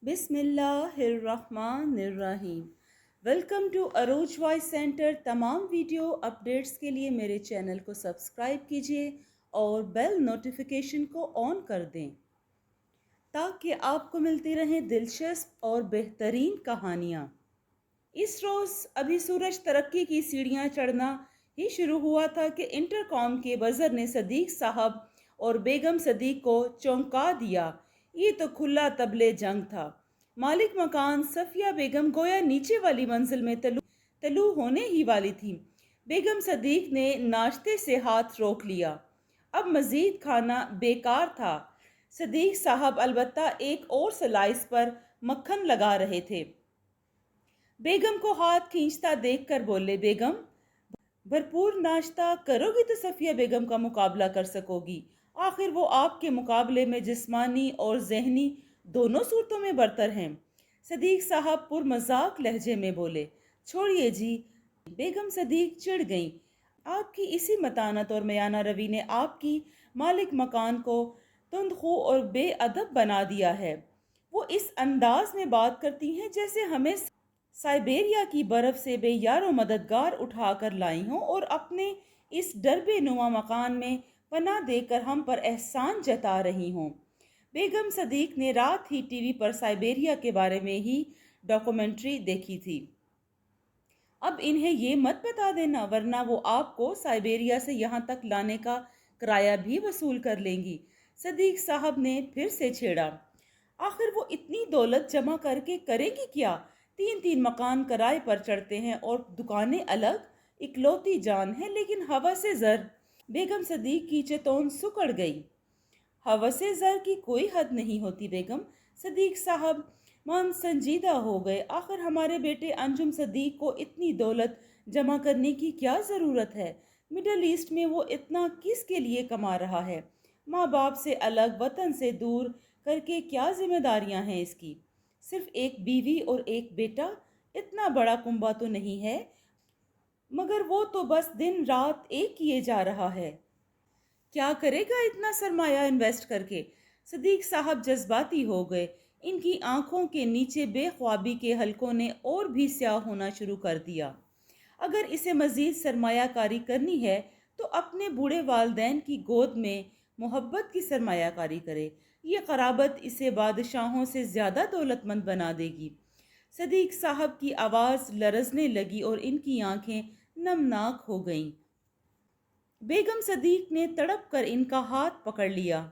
بسم اللہ الرحمن الرحیم۔ Welcome to Urooj voice centre. تمام ویڈیو اپڈیٹس کے لیے میرے چینل کو سبسکرائب کیجیے اور بیل نوٹیفیکیشن کو آن کر دیں تاکہ آپ کو ملتی رہیں دلچسپ اور بہترین کہانیاں۔ اس روز ابھی سورج ترقی کی سیڑھیاں چڑھنا ہی شروع ہوا تھا کہ انٹر کام کے بزر نے صدیق صاحب اور بیگم صدیق کو چونکا دیا۔ یہ تو کھلا طبلِ جنگ تھا۔ مالک مکان صفیہ بیگم گویا نیچے والی منزل میں طلوع ہونے ہی والی تھی۔ بیگم صدیق نے ناشتے سے ہاتھ روک لیا۔ اب مزید کھانا بیکار تھا۔ صدیق صاحب البتہ ایک اور سلائس پر مکھن لگا رہے تھے۔ بیگم کو ہاتھ کھینچتا دیکھ کر بولے، بیگم بھرپور ناشتہ کرو گی تو صفیہ بیگم کا مقابلہ کر سکو گی۔ آخر وہ آپ کے مقابلے میں جسمانی اور ذہنی دونوں صورتوں میں برتر ہیں۔ صدیق صاحب پر مذاق لہجے میں بولے، چھوڑیے جی۔ بیگم صدیق چڑ گئیں۔ آپ کی اسی متانت اور میانہ روی نے آپ کی مالک مکان کو تندخو اور بے ادب بنا دیا ہے۔ وہ اس انداز میں بات کرتی ہیں جیسے ہمیں سائبیریا کی برف سے بے یار و مددگار اٹھا کر لائی ہوں اور اپنے اس ڈربے نما مکان میں پناہ دے کر ہم پر احسان جتا رہی ہوں۔ بیگم صدیق نے رات ہی ٹی وی پر سائبیریا کے بارے میں ہی ڈاکومنٹری دیکھی تھی۔ اب انہیں یہ مت بتا دینا ورنہ وہ آپ کو سائبیریا سے یہاں تک لانے کا کرایہ بھی وصول کر لیں گی۔ صدیق صاحب نے پھر سے چھیڑا، آخر وہ اتنی دولت جمع کر کے کرے گی کیا؟ 3 مکان کرائے پر چڑھتے ہیں اور دکانیں الگ، اکلوتی جان ہے لیکن ہوس زر۔ بیگم صدیق کی چتون سکڑ گئی۔ ہوس زر کی کوئی حد نہیں ہوتی بیگم۔ صدیق صاحب من سنجیدہ ہو گئے، آخر ہمارے بیٹے انجم صدیق کو اتنی دولت جمع کرنے کی کیا ضرورت ہے؟ مڈل ایسٹ میں وہ اتنا کس کے لیے کما رہا ہے؟ ماں باپ سے الگ، وطن سے دور کر کے کیا ذمہ داریاں ہیں اس کی؟ صرف ایک بیوی اور ایک بیٹا، اتنا بڑا کنبہ تو نہیں ہے، مگر وہ تو بس دن رات ایک کیے جا رہا ہے۔ کیا کرے گا اتنا سرمایہ انویسٹ کر کے؟ صدیق صاحب جذباتی ہو گئے۔ ان کی آنکھوں کے نیچے بے خوابی کے حلقوں نے اور بھی سیاہ ہونا شروع کر دیا۔ اگر اسے مزید سرمایہ کاری کرنی ہے تو اپنے بوڑھے والدین کی گود میں محبت کی سرمایہ کاری کرے۔ یہ قرابت اسے بادشاہوں سے زیادہ دولت مند بنا دے گی۔ صدیق صاحب کی آواز لرزنے لگی اور ان کی آنکھیں نمناک ہو گئیں۔ بیگم صدیق نے تڑپ کر ان کا ہاتھ پکڑ لیا۔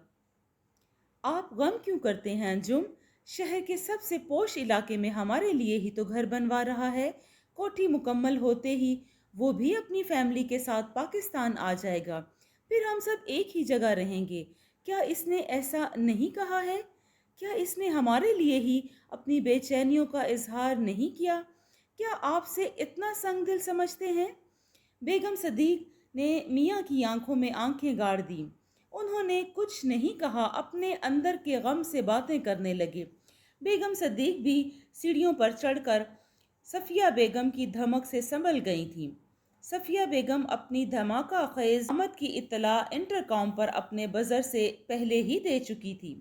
آپ غم کیوں کرتے ہیں انجم؟ شہر کے سب سے پوش علاقے میں ہمارے لیے ہی تو گھر بنوا رہا ہے۔ کوٹھی مکمل ہوتے ہی وہ بھی اپنی فیملی کے ساتھ پاکستان آ جائے گا، پھر ہم سب ایک ہی جگہ رہیں گے۔ کیا اس نے ایسا نہیں کہا ہے؟ کیا اس نے ہمارے لیے ہی اپنی بے چینیوں کا اظہار نہیں کیا؟ کیا آپ سے اتنا سنگ دل سمجھتے ہیں؟ بیگم صدیق نے میاں کی آنکھوں میں آنکھیں گاڑ دیں۔ انہوں نے کچھ نہیں کہا، اپنے اندر کے غم سے باتیں کرنے لگے۔ بیگم صدیق بھی سیڑھیوں پر چڑھ کر صفیہ بیگم کی دھمک سے سنبھل گئی تھیں۔ صفیہ بیگم اپنی دھماکہ خیز آمد کی اطلاع انٹر کام پر اپنے بزر سے پہلے ہی دے چکی تھی۔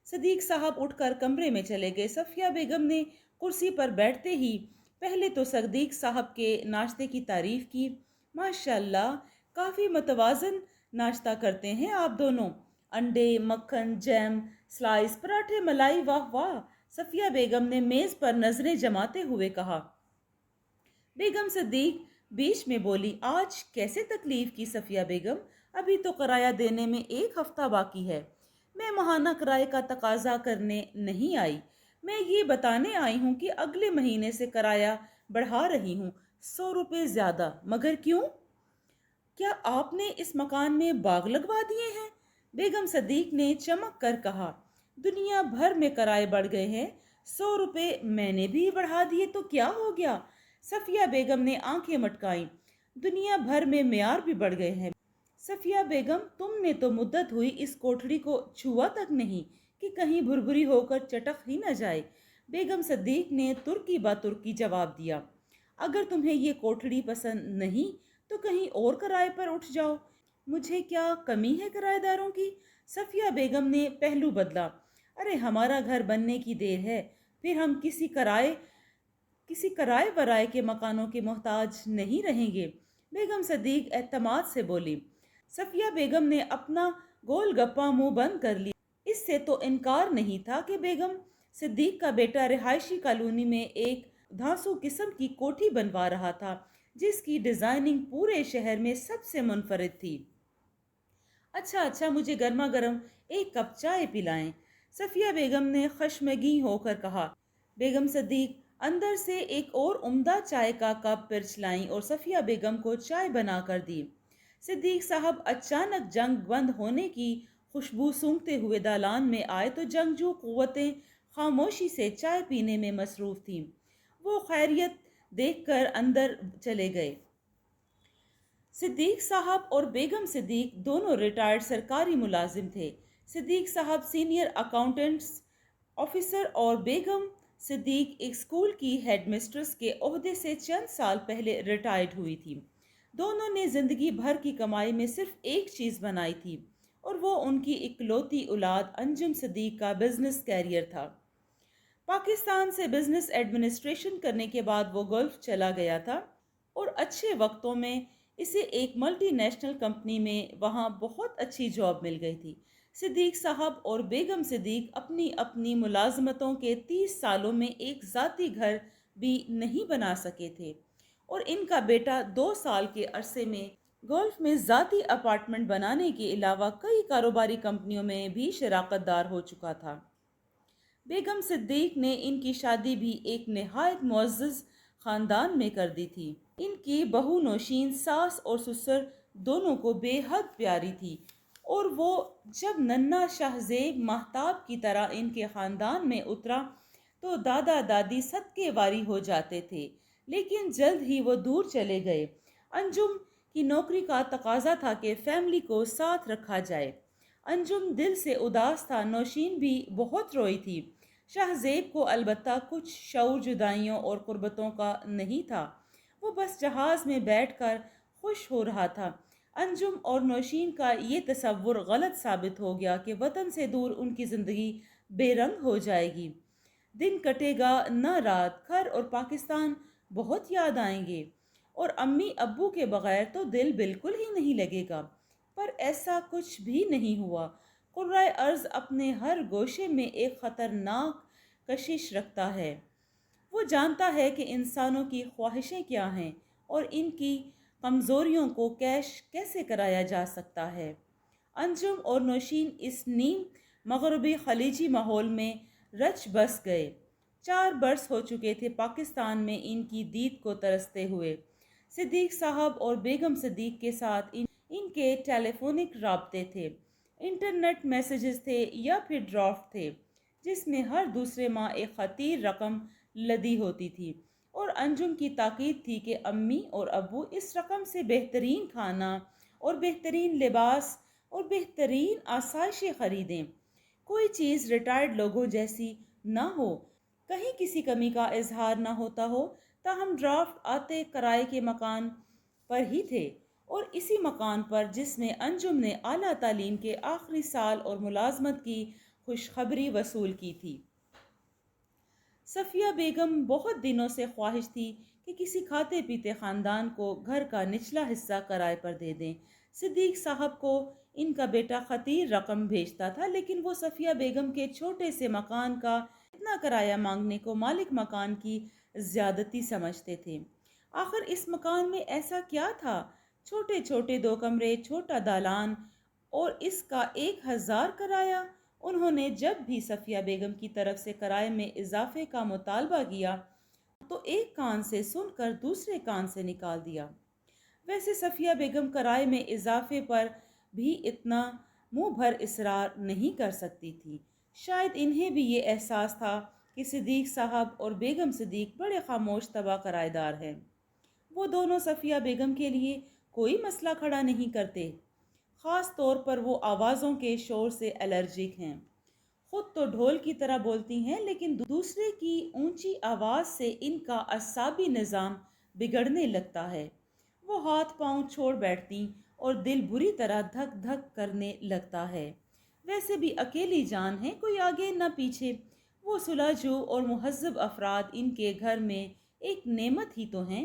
صدیق صاحب اٹھ کر کمرے میں چلے گئے۔ صفیہ بیگم نے کرسی پر بیٹھتے ہی پہلے تو صدیق صاحب کے ناشتے کی تعریف کی۔ ماشاءاللہ، کافی متوازن ناشتہ کرتے ہیں آپ دونوں۔ انڈے، مکھن، جیم، سلائس، پراٹھے، ملائی، واہ واہ! صفیہ بیگم نے میز پر نظریں جماتے ہوئے کہا۔ بیگم صدیق بیچ میں بولی، آج کیسے تکلیف کی صفیہ بیگم؟ ابھی تو کرایہ دینے میں 1 ہفتہ باقی ہے۔ میں ماہانہ کرائے کا تقاضا کرنے نہیں آئی، میں یہ بتانے آئی ہوں کہ اگلے مہینے سے کرایہ بڑھا رہی ہوں، 100 روپے زیادہ۔ مگر کیوں؟ کیا آپ نے اس مکان میں باغ لگوا دیے ہیں؟ بیگم صدیق نے چمک کر کہا، دنیا بھر میں کرائے بڑھ گئے ہیں، 100 روپے میں نے بھی بڑھا دیے تو کیا ہو گیا؟ صفیہ بیگم نے آنکھیں مٹکائیں، دنیا بھر میں معیار بھی بڑھ گئے ہیں۔ صفیہ بیگم، تم نے تو مدت ہوئی اس کوٹھڑی کو چھوا تک نہیں کہ کہیں بھربھری ہو کر چٹک ہی نہ جائے۔ بیگم صدیق نے ترکی با ترکی جواب دیا، اگر تمہیں یہ کوٹھڑی پسند نہیں تو کہیں اور کرائے پر اٹھ جاؤ، مجھے کیا کمی ہے کرائے داروں کی؟ صفیہ بیگم نے پہلو بدلا، ارے ہمارا گھر بننے کی دیر ہے، फिर हम किसी कराए वराए के मकानों के मोहताज नहीं रहेंगे। बेगम सदीक एतमाद से बोली। सफिया बेगम ने अपना गोलगप्पा मुंह बंद कर लिया। इससे तो इनकार नहीं था कि बेगम सिद्दीक का बेटा रिहायशी कॉलोनी में एक धांसू किस्म की कोठी बनवा रहा था, जिसकी डिजाइनिंग पूरे शहर में सबसे मुनफरिद थी। अच्छा अच्छा, मुझे गर्मा गर्म एक कप चाय पिलाएं, सफिया बेगम ने खशमगी होकर कहा। बेगम सदीक अंदर से एक और उम्दा चाय का कप पिरच लाई और सफिया बेगम को चाय बनाकर दी। सिद्दीक साहब अचानक जंग बंद होने की खुशबू सूंघते हुए दालान में आए तो जंगजू कुव्वतें खामोशी से चाय पीने में मसरूफ थीं। वो खैरियत देखकर अंदर चले गए। सिद्दीक साहब और बेगम सिद्दीक दोनों रिटायर्ड सरकारी मुलाजिम थे। सिद्दीक साहब सीनियर अकाउंटेंट्स ऑफिसर और बेगम सिद्दीक एक स्कूल की हेडमिस्ट्रेस के ओहदे से चंद साल पहले रिटायर्ड हुई थी। दोनों ने जिंदगी भर की कमाई में सिर्फ एक चीज़ बनाई थी और वो उनकी इकलौती औलाद अंजुम सिद्दीक का बिजनेस कैरियर था। पाकिस्तान से बिजनेस एडमिनिस्ट्रेशन करने के बाद वो गल्फ चला गया था और अच्छे वक्तों में इसे एक मल्टी नेशनल कंपनी में वहाँ बहुत अच्छी जॉब मिल गई थी। सिद्दीक साहब और बेगम सिद्दीक अपनी अपनी मुलाजमतों के 30 सालों में एक ज़ाती घर भी नहीं बना सके थे और इनका बेटा 2 साल के अरसे में गोल्फ में ज़ाती अपार्टमेंट बनाने के अलावा कई कारोबारी कंपनियों में भी शराकतदार हो चुका था। बेगम सिद्दीक ने इनकी शादी भी एक निहायत मुअज़्ज़ज़ ख़ानदान में कर दी थी। इनकी बहू नौशीन सास और ससुर दोनों को बेहद प्यारी थी और वो जब नन्ना शाहजेब महताब की तरह इनके ख़ानदान में उतरा तो दादा दादी सदके वारी हो जाते थे, लेकिन जल्द ही वो दूर चले गए। अंजुम की नौकरी का तकाजा था कि फैमिली को साथ रखा जाए। अंजुम दिल से उदास था, नौशीन भी बहुत रोई थी। शाहजेब को अलबत्ता कुछ शऊर जुदाइयों और कुर्बतों का नहीं था, वो बस जहाज़ में बैठकर खुश हो रहा था। अंजुम और नौशीन का ये तसव्वुर गलत साबित हो गया कि वतन से दूर उनकी ज़िंदगी बेरंग हो जाएगी। दिन कटेगा न रात, घर और पाकिस्तान बहुत याद आएंगे और अम्मी अब्बू के बगैर तो दिल बिल्कुल ही नहीं लगेगा। पर ऐसा कुछ भी नहीं हुआ। कुर्राए अर्ज़ अपने हर गोशे में एक ख़तरनाक कशिश रखता है। वो जानता है कि इंसानों की ख्वाहिशें क्या हैं और इनकी कमज़ोरियों को कैसे कराया जा सकता है। अंजुम और नौशीन इस नीम मगरबी खलीजी माहौल में रच बस गए। 4 बरस हो चुके थे पाकिस्तान में इनकी दीद को तरसते हुए। सिद्दीक साहब और बेगम सिद्दीक के साथ इनके टेलीफोनिक राब्ते थे, इंटरनेट मैसेजेस थे या फिर ड्राफ्ट थे जिसमें हर दूसरे माह एक खतीर रकम लदी होती थी और अंजुम की ताकीद थी कि अम्मी और अब्बू इस रकम से बेहतरीन खाना और बेहतरीन लिबास और बेहतरीन आसाइशें खरीदें। कोई चीज़ रिटायर्ड लोगों जैसी ना हो, कहीं किसी कमी का इजहार ना होता हो। ताहम ड्राफ्ट आते किराए के मकान पर ही थे और इसी मकान पर जिसमें अंजुम ने आला तालीम के आखिरी साल और मुलाजमत की खुशखबरी वसूल की थी। सफ़िया बेगम बहुत दिनों से ख्वाहिश थी कि किसी खाते पीते ख़ानदान को घर का निचला हिस्सा किराए पर दे दें। सिद्दीक साहब को इनका बेटा खतीर रकम भेजता था, लेकिन वो सफ़िया बेगम के छोटे से मकान का इतना किराया मांगने को मालिक मकान की ज़्यादती समझते थे। आखिर इस मकान में ऐसा क्या था? छोटे छोटे 2 कमरे, छोटा दालान और इसका 1000 किराया। उन्होंने जब भी सफ़िया बेगम की तरफ से किराए में इजाफे का मुतालबा किया तो एक कान से सुनकर दूसरे कान से निकाल दिया। वैसे सफ़िया बेगम किराए में इजाफे पर भी इतना मुंह भर इसरार नहीं कर सकती थी। शायद इन्हें भी ये एहसास था कि सिद्दीक साहब और बेगम सिद्दीक बड़े खामोश तबा किराएदार हैं। वो दोनों सफ़िया बेगम के लिए कोई मसला खड़ा नहीं करते। ख़ास तौर पर वो आवाज़ों के शोर से एलर्जिक हैं। खुद तो ढोल की तरह बोलती हैं, लेकिन दूसरे की ऊंची आवाज़ से इनका असाबी निज़ाम बिगड़ने लगता है। वो हाथ पांव छोड़ बैठती और दिल बुरी तरह धक धक करने लगता है। वैसे भी अकेली जान है, कोई आगे न पीछे। वो सुलझो और मुहज़्ज़ब अफराद इनके घर में एक नेमत ही तो हैं,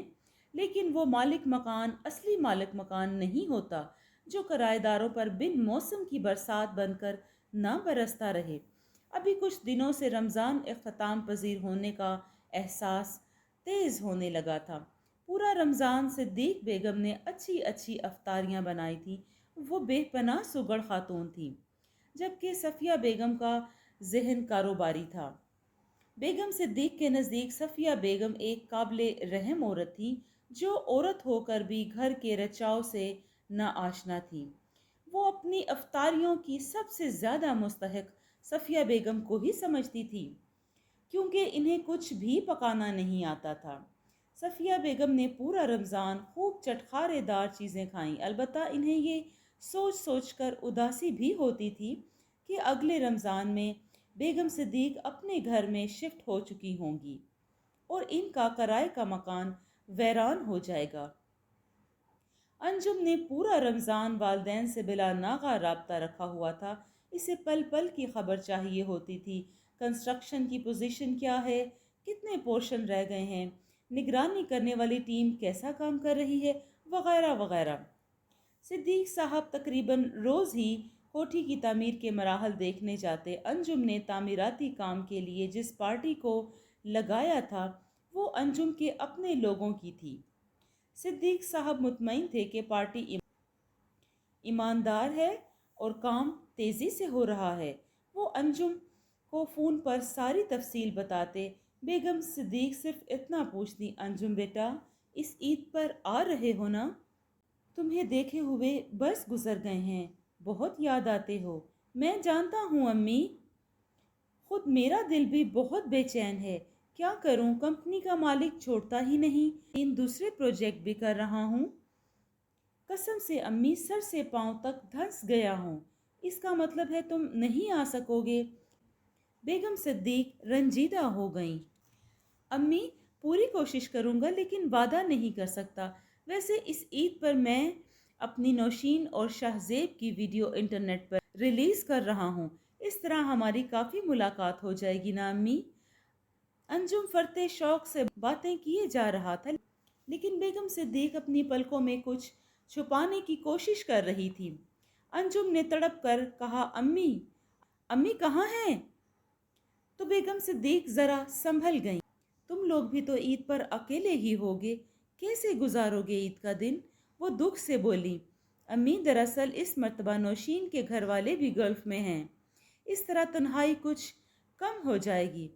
लेकिन वो मालिक मकान असली मालिक मकान नहीं होता जो किराएदारों पर बिन मौसम की बरसात बनकर ना बरसता रहे। अभी कुछ दिनों से रमज़ान इख्तिताम पजीर होने का एहसास तेज़ होने लगा था। पूरा रमज़ान सिद्दीक बेगम ने अच्छी अच्छी अफ्तारियाँ बनाई थी। वो बेपनाह सुगढ़ खातून थी, जबकि सफ़िया बेगम का जहन कारोबारी था। बेगम सिद्दीक के नज़दीक सफ़िया बेगम एक काबिल रहम औरत थी, जो औरत होकर भी घर के रचाव से ना आशना थी। वो अपनी अफ्तारियों की सबसे ज़्यादा मुस्तहक सफ़िया बेगम को ही समझती थी, क्योंकि इन्हें कुछ भी पकाना नहीं आता था। सफ़िया बेगम ने पूरा रमज़ान खूब चटखारेदार चीज़ें खाईं, अलबत्ता इन्हें ये सोच सोच कर उदासी भी होती थी कि अगले रमज़ान में बेगम सिद्दीक अपने घर में शिफ्ट हो चुकी होंगी और इनका किराए का मकान वैरान हो जाएगा। अंजुम ने पूरा रमज़ान वालदैन से बिला नागा राब्ता रखा हुआ था। इसे पल पल की खबर चाहिए होती थी। कंस्ट्रक्शन की पोजीशन क्या है, कितने पोर्शन रह गए हैं, निगरानी करने वाली टीम कैसा काम कर रही है, वगैरह वगैरह। सिद्दीक साहब तकरीबन रोज़ ही कोठी की तामीर के मराहल देखने जाते। अंजुम ने तामीराती काम के लिए जिस पार्टी को लगाया था, वो अंजुम के अपने लोगों की थी। सिद्दीक साहब मुतमईन थे कि पार्टी ईमानदार है और काम तेज़ी से हो रहा है। वो अंजुम को फ़ोन पर सारी तफसील बताते। बेगम सिद्दीक सिर्फ इतना पूछती, अंजुम बेटा, इस ईद पर आ रहे हो ना? तुम्हें देखे हुए बरस गुजर गए हैं, बहुत याद आते हो। मैं जानता हूँ अम्मी, खुद मेरा दिल भी बहुत बेचैन है। क्या करूँ, कंपनी का मालिक छोड़ता ही नहीं। इन दूसरे प्रोजेक्ट भी कर रहा हूँ। कसम से अम्मी, सर से पांव तक धंस गया हूँ। इसका मतलब है तुम नहीं आ सकोगे? बेगम सिद्दीक रंजीदा हो गईं। अम्मी, पूरी कोशिश करूँगा, लेकिन वादा नहीं कर सकता। वैसे इस ईद पर मैं अपनी नौशीन और शाहजेब की वीडियो इंटरनेट पर रिलीज़ कर रहा हूँ। इस तरह हमारी काफ़ी मुलाकात हो जाएगी ना अम्मी? अंजुम फरते शौक से बातें किए जा रहा था, लेकिन बेगम सिद्दीक अपनी पलकों में कुछ छुपाने की कोशिश कर रही थी। अंजुम ने तड़प कर कहा, अम्मी, अम्मी कहाँ हैं? तो बेगम सिद्दीक ज़रा संभल गई। तुम लोग भी तो ईद पर अकेले ही होगे, कैसे गुजारोगे ईद का दिन? वो दुख से बोली, अम्मी, दरअसल इस मर्तबा नौशीन के घर वाले भी गल्फ में हैं। इस तरह तन्हाई कुछ कम हो जाएगी।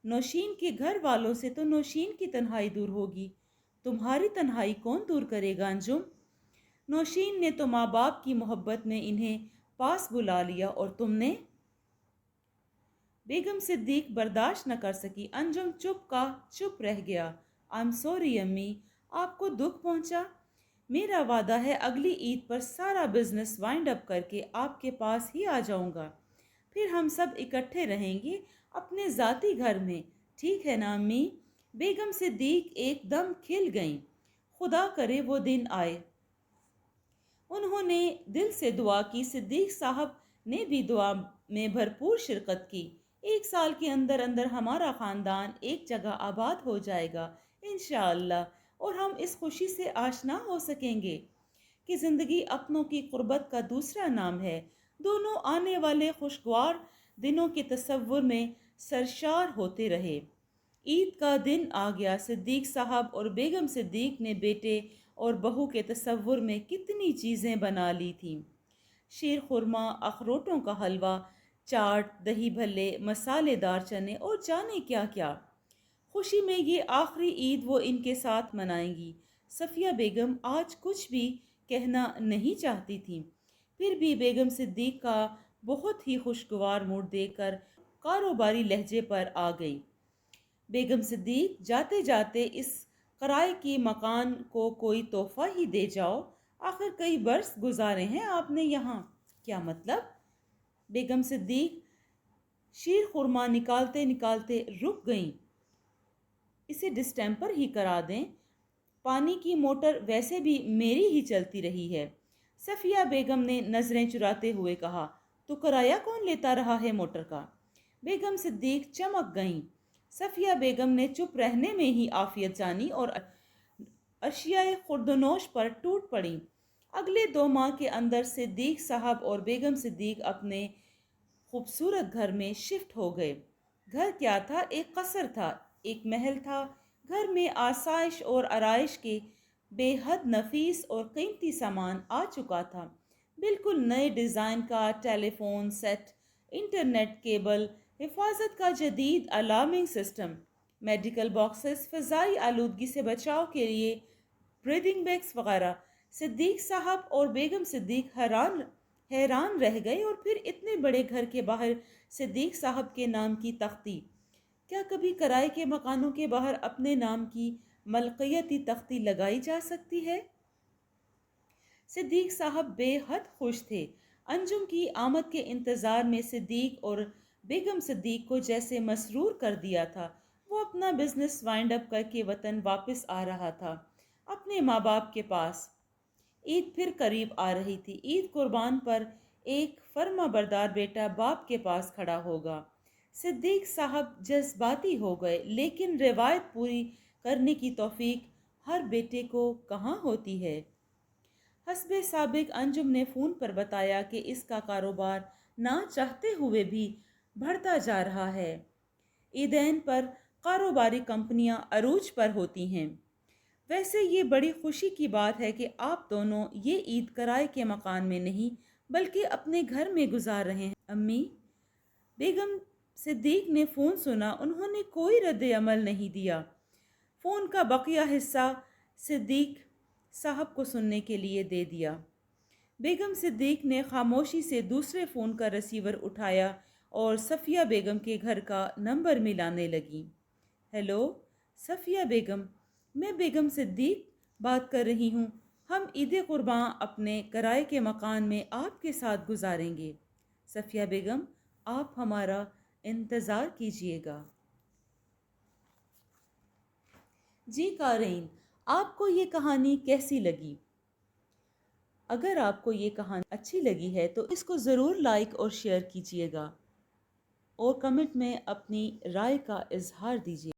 नौशीन के घर वालों से तो नौशीन की तन्हाई दूर होगी, तुम्हारी तन्हाई कौन दूर करेगा अंजुम? नौशीन ने तो माँ बाप की मोहब्बत में इन्हें पास बुला लिया, और तुमने? बेगम सिद्दीक बर्दाश्त न कर सकी। अंजुम चुप का चुप रह गया। आई एम सॉरी अम्मी, आपको दुख पहुंचा। मेरा वादा है अगली ईद पर सारा बिजनेस वाइंड अप करके आपके पास ही आ जाऊंगा। फिर हम सब इकट्ठे रहेंगे अपने ज़ाती घर में, ठीक है ना अम्मी? बेगम सिद्दीक एकदम खिल गईं। खुदा करे वो दिन आए। उन्होंने दिल से दुआ की। सिद्दीक साहब ने भी दुआ में भरपूर शिरकत की। एक साल के अंदर अंदर हमारा ख़ानदान एक जगह आबाद हो जाएगा इंशाअल्लाह, और हम इस खुशी से आशना हो सकेंगे कि ज़िंदगी अपनों की क़ुर्बत का दूसरा नाम है। दोनों आने वाले खुशगवार दिनों के तसव्वुर में सरशार होते रहे। ईद का दिन आ गया। सिद्दीक साहब और बेगम सिद्दीक ने बेटे और बहू के तसव्वुर में कितनी चीज़ें बना ली थीं। शीर खुरमा, अखरोटों का हलवा, चाट, दही भल्ले, मसालेदार चने और जाने क्या क्या। खुशी में ये आखिरी ईद वो इनके साथ मनाएंगी। सफ़िया बेगम आज कुछ भी कहना नहीं चाहती थी, फिर भी बेगम सिद्दीक का बहुत ही खुशगवार मूड देखकर कारोबारी लहजे पर आ गई। बेगम सिद्दीक, जाते जाते इस किराए की मकान को कोई तोहफा ही दे जाओ। आखिर कई बरस गुजारे हैं आपने यहाँ। क्या मतलब? बेगम सिद्दीक शीर खुरमा निकालते निकालते रुक गईं। इसे डिस्टेंपर ही करा दें, पानी की मोटर वैसे भी मेरी ही चलती रही है। सफ़िया बेगम ने नज़रें चुराते हुए कहा, तो किराया कौन लेता रहा है मोटर का? बेगम सिद्दीक चमक गईं। सफिया बेगम ने चुप रहने में ही आफियत जानी और अशियाए खुर्दनोश पर टूट पड़ी। अगले 2 माह के अंदर सिद्दीक साहब और बेगम सिद्दीक अपने खूबसूरत घर में शिफ्ट हो गए। घर क्या था? एक कसर था, एक महल था। घर में आसाइश और आराइश के बेहद नफीस और कीमती सामान आ चुका था। बिल्कुल नए डिज़ाइन का टेलीफोन सेट, इंटरनेट केबल, हिफाजत का जदीद अलार्मिंग सिस्टम, मेडिकल बॉक्सेस, फ़िज़ाई आलूदगी से बचाव के लिए ब्रीदिंग बैग्स वगैरह। सिद्दीक साहब और बेगम सिद्दीक हैरान हैरान रह गए। और फिर इतने बड़े घर के बाहर सिद्दीक साहब के नाम की तख्ती। क्या कभी किराए के मकानों के बाहर अपने नाम की मलकियती तख्ती लगाई जा सकती है? सिद्दीक साहब बेहद खुश थे। अंजुम की आमद के इंतज़ार में सिद्दीक और बेगम सिद्दीक को जैसे मसरूर कर दिया था। वो अपना बिजनेस वाइंड अप करके वतन वापस आ रहा था, अपने माँ बाप के पास। ईद फिर करीब आ रही थी। ईद कुर्बान पर एक फर्मा बरदार बेटा बाप के पास खड़ा होगा। सिद्दीक साहब जज्बाती हो गए, लेकिन रिवायत पूरी करने की तौफीक हर बेटे को कहाँ होती है। हस्बे साबिक अंजुम ने फ़ोन पर बताया कि इसका कारोबार ना चाहते हुए भी बढ़ता जा रहा है। ईदैन पर कारोबारी कंपनियां अरूज पर होती हैं। वैसे ये बड़ी खुशी की बात है कि आप दोनों ये ईद किराए के मकान में नहीं बल्कि अपने घर में गुजार रहे हैं। अम्मी, बेगम सिद्दीक ने फ़ोन सुना। उन्होंने कोई रद्द अमल नहीं दिया। फ़ोन का बकिया हिस्सा सिद्दीक साहब को सुनने के लिए दे दिया। बेगम सिद्दीक ने खामोशी से दूसरे फ़ोन का रिसीवर उठाया और सफ़िया बेगम के घर का नंबर मिलाने लगी। हेलो सफ़िया बेगम, मैं बेगम सिद्दीक बात कर रही हूँ। हम ईद कुर्बान अपने किराए के मकान में आपके साथ गुजारेंगे। सफ़िया बेगम, आप हमारा इंतज़ार कीजिएगा। जी कारीन, आपको ये कहानी कैसी लगी? अगर आपको ये कहानी अच्छी लगी है तो इसको ज़रूर लाइक और शेयर कीजिएगा और कमेंट में अपनी राय का इजहार दीजिए।